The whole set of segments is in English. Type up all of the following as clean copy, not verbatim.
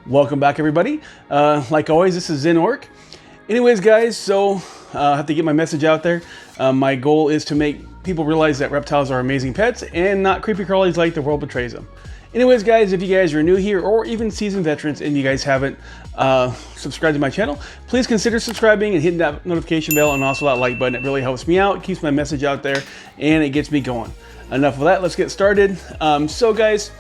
Welcome back, everybody. Like always, this is Zen. Anyways, guys, so I have to get my message out there. My goal is to make people realize that reptiles are amazing pets and not creepy crawlies like the world portrays them. Anyways, guys, if you guys are new here or even seasoned veterans and you guys haven't subscribed to my channel, please consider subscribing and hitting that notification bell and also that like button. It really helps me out, keeps my message out there, and it gets me going. Enough of that, let's get started. So guys,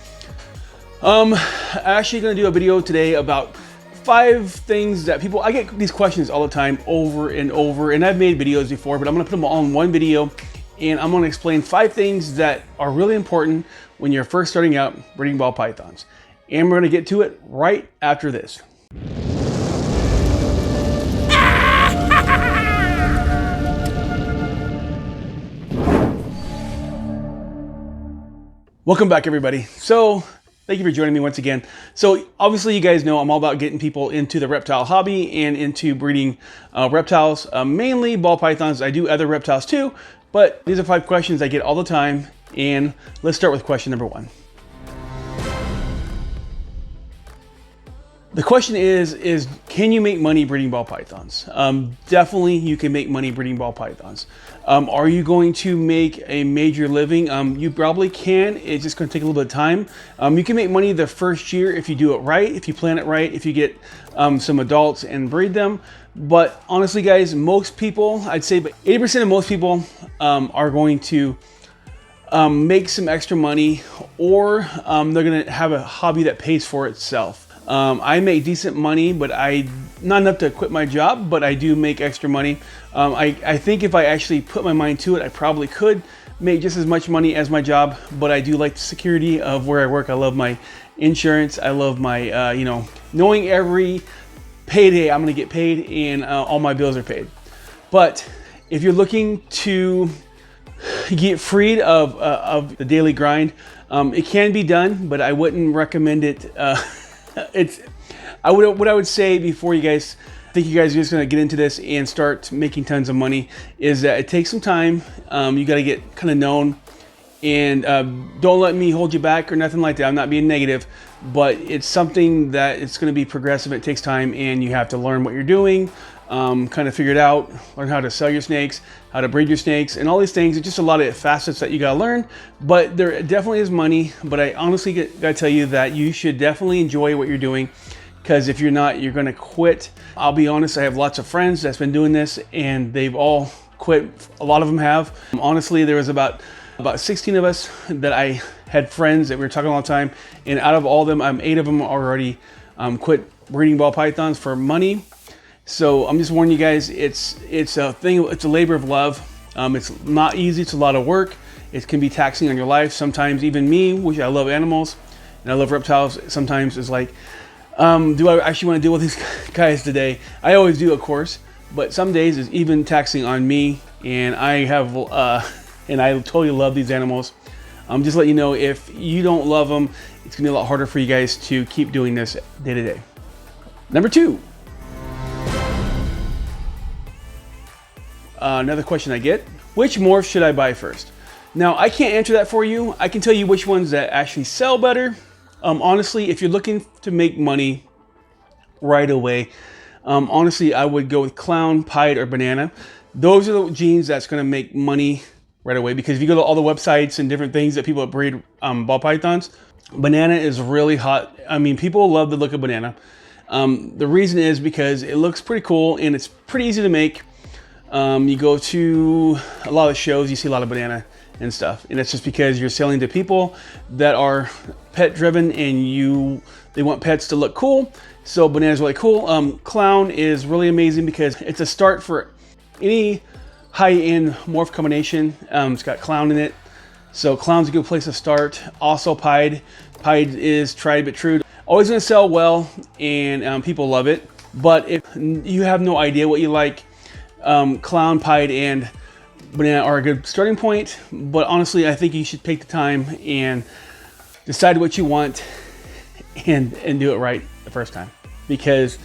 I'm actually going to do a video today about 5 things that I get these questions all the time over and over, and I've made videos before, but I'm going to put them all in one video, and I'm going to explain 5 things that are really important when you're first starting out breeding ball pythons. And we're going to get to it right after this. Welcome back, everybody. So thank you for joining me once again. So obviously you guys know I'm all about getting people into the reptile hobby and into breeding reptiles, mainly ball pythons. I do other reptiles too, but these are 5 questions I get all the time. And let's start with question number 1. The question is can you make money breeding ball pythons? Definitely you can make money breeding ball pythons. Are you going to make a major living? You probably can. It's just going to take a little bit of time. You can make money the first year if you do it right, if you plan it right, if you get some adults and breed them. But honestly, guys, most people, I'd say 80% of most people are going to make some extra money, or they're going to have a hobby that pays for itself. I make decent money, but not enough to quit my job, but I do make extra money. I think if I actually put my mind to it, I probably could make just as much money as my job, but I do like the security of where I work. I love my insurance. I love my, knowing every payday I'm going to get paid and all my bills are paid. But if you're looking to get freed of the daily grind, it can be done, but I wouldn't recommend it. What I would say before you guys think you guys are just going to get into this and start making tons of money is that it takes some time. You got to get kind of known, and don't let me hold you back or nothing like that. I'm not being negative, but it's something that it's going to be progressive. It takes time, and you have to learn what you're doing, kind of figure it out, learn how to sell your snakes, how to breed your snakes, and all these things. It's just a lot of facets that you got to learn, but there definitely is money. But I honestly got to tell you that you should definitely enjoy what you're doing, because if you're not, you're going to quit. I'll be honest, I have lots of friends that's been doing this and they've all quit. A lot of them have. Honestly, there was about 16 of us that I had friends that we were talking all the time, and out of all of them, 8 of them already quit breeding ball pythons for money. So I'm just warning you guys, it's a thing, it's a labor of love. It's not easy, it's a lot of work. It can be taxing on your life. Sometimes even me, which I love animals and I love reptiles, sometimes it's like, do I actually want to deal with these guys today? I always do, of course, but some days it's even taxing on me, and I have, and I totally love these animals. Just let you know, if you don't love them, it's gonna be a lot harder for you guys to keep doing this day to day. Number 2. Another question I get: which morph should I buy first? Now, I can't answer that for you. I can tell you which ones that actually sell better. Honestly, if you're looking to make money right away, honestly, I would go with clown, pied, or banana. Those are the genes that's going to make money right away, because if you go to all the websites and different things that people breed ball pythons, banana is really hot. I mean, people love the look of banana. The reason is because it looks pretty cool and it's pretty easy to make. You go to a lot of shows, you see a lot of banana and stuff, and it's just because you're selling to people that are pet driven and they want pets to look cool. So banana is really cool. Clown is really amazing because it's a start for any high-end morph combination. It's got clown in it, so clown's a good place to start. Also pied is tried but true, always going to sell well, and people love it. But if you have no idea what you like, clown, pied, and banana are a good starting point. But honestly, I think you should take the time and decide what you want and do it right the first time. Because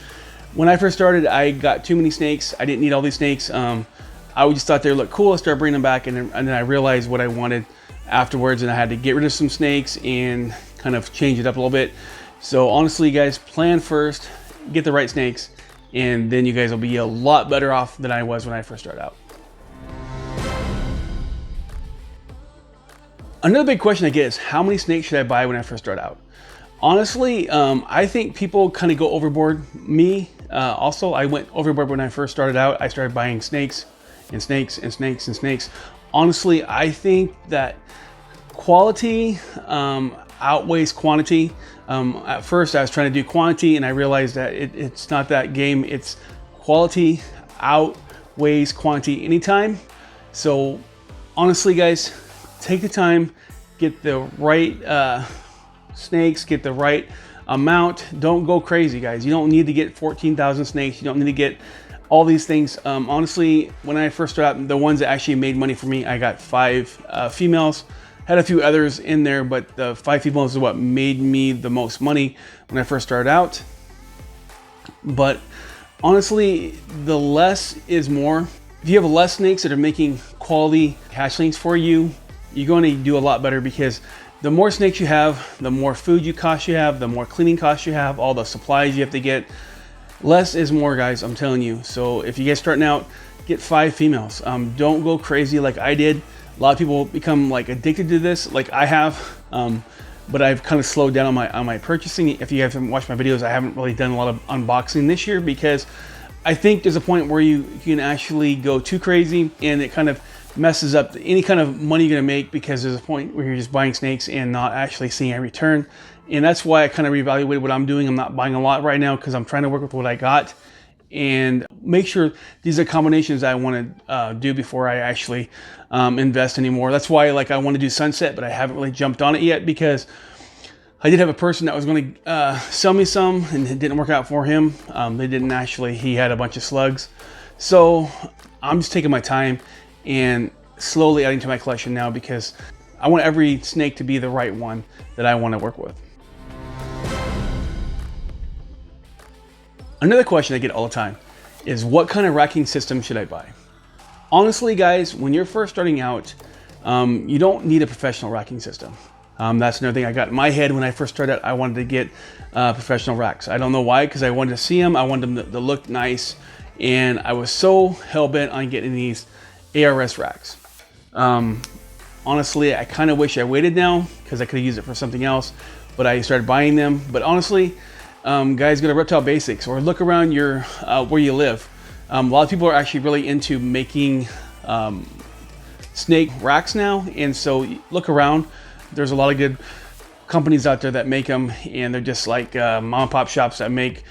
when I first started, I got too many snakes. I didn't need all these snakes. I just thought they looked cool. I started bringing them back, and then I realized what I wanted afterwards, and I had to get rid of some snakes and kind of change it up a little bit. So honestly, guys, plan first, get the right snakes, and then you guys will be a lot better off than I was when I first started out. Another big question I get is, how many snakes should I buy when I first start out? Honestly, I think people kind of go overboard. Me, also, I went overboard when I first started out. I started buying snakes and snakes and snakes and snakes. Honestly, I think that quality outweighs quantity. At first, I was trying to do quantity, and I realized that it's not that game. It's quality outweighs quantity anytime. So honestly, guys, take the time, get the right snakes, get the right amount. Don't go crazy, guys. You don't need to get 14,000 snakes. You don't need to get all these things. Honestly, when I first started out, the ones that actually made money for me, I got 5 females. Had a few others in there, but the 5 females is what made me the most money when I first started out. But honestly, the less is more. If you have less snakes that are making quality hatchlings for you, you're going to do a lot better, because the more snakes you have, the more food you have, the more cleaning costs you have, all the supplies you have to get. Less is more, guys, I'm telling you. So if you guys starting out, get 5 females. Don't go crazy like I did. A lot of people become like addicted to this, like I have, but I've kind of slowed down on my purchasing. If you haven't watched my videos, I haven't really done a lot of unboxing this year, because I think there's a point where you can actually go too crazy, and it kind of messes up any kind of money you're gonna make, because there's a point where you're just buying snakes and not actually seeing a return. And that's why I kind of reevaluated what I'm doing. I'm not buying a lot right now, because I'm trying to work with what I got and make sure these are combinations I want to do before I actually invest anymore. That's why, like, I want to do Sunset, but I haven't really jumped on it yet, because I did have a person that was going to sell me some, and it didn't work out for him. They didn't actually. He had a bunch of slugs. So I'm just taking my time and slowly adding to my collection now, because I want every snake to be the right one that I want to work with. Another question I get all the time is, what kind of racking system should I buy? Honestly, guys, when you're first starting out, you don't need a professional racking system. That's another thing I got in my head when I first started out. I wanted to get professional racks. I don't know why, because I wanted to see them. I wanted them to look nice. And I was so hell-bent on getting these ARS racks. Honestly, I kind of wish I waited now, because I could have used it for something else, but I started buying them. But honestly, guys, go to Reptile Basics or look around your where you live. A lot of people are actually really into making snake racks now, and so look around. There's a lot of good companies out there that make them, and they're just like mom and pop shops that make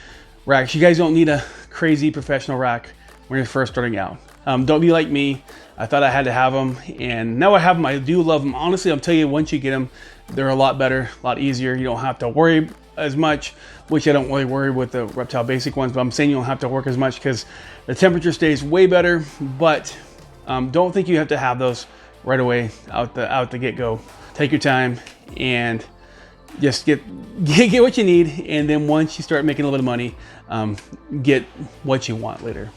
racks. You guys don't need a crazy professional rack when you're first starting out. Don't be like me. I thought I had to have them, and now I have them. I do love them. Honestly, I'll tell you, once you get them, they're a lot better, a lot easier. You don't have to worry as much, which I don't really worry with the Reptile Basic ones, but I'm saying you don't have to work as much, because the temperature stays way better. But don't think you have to have those right away out the get-go. Take your time and just get what you need, and then once you start making a little bit of money, get what you want later.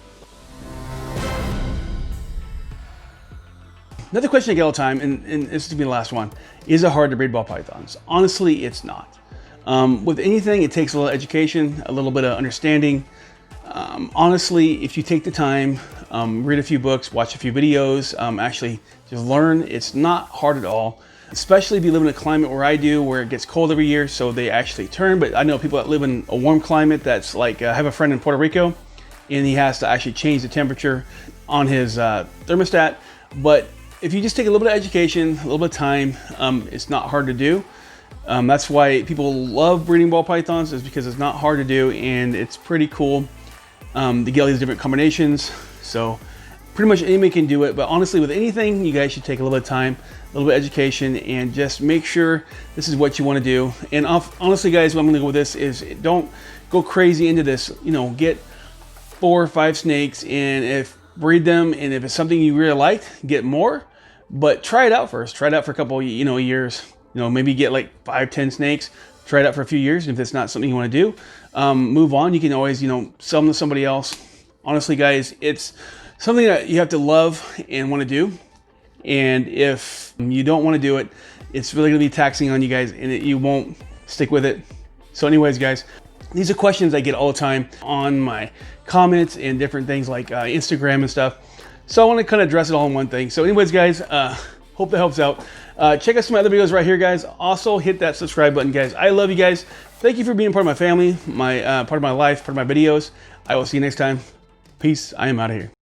Another question I get all the time, and this is gonna be the last one: is it hard to breed ball pythons? Honestly, it's not. With anything, it takes a little education, a little bit of understanding. Honestly, if you take the time, read a few books, watch a few videos, actually just learn, it's not hard at all. Especially if you live in a climate where I do, where it gets cold every year, so they actually turn. But I know people that live in a warm climate that's like, I have a friend in Puerto Rico, and he has to actually change the temperature on his thermostat. But if you just take a little bit of education, a little bit of time, it's not hard to do. That's why people love breeding ball pythons, is because it's not hard to do, and it's pretty cool to get all these different combinations. So pretty much anybody can do it. But honestly, with anything, you guys should take a little bit of time, a little bit of education, and just make sure this is what you want to do. And honestly, guys, what I'm going to go with this is, don't go crazy into this. You know, get 4 or 5 snakes, and if breed them, and if it's something you really like, get more. But try it out first. Try it out for a couple, years. Maybe get like 5, 10 snakes. Try it out for a few years. And if it's not something you want to do, move on. You can always, sell them to somebody else. Honestly, guys, it's something that you have to love and want to do. And if you don't want to do it, it's really going to be taxing on you guys, and you won't stick with it. So anyways, guys, these are questions I get all the time on my comments and different things like Instagram and stuff. So I want to kind of address it all in one thing. So anyways, guys, hope that helps out. Check out some other videos right here, guys. Also hit that subscribe button, guys. I love you guys. Thank you for being part of my family, part of my life, part of my videos. I will see you next time. Peace. I am out of here.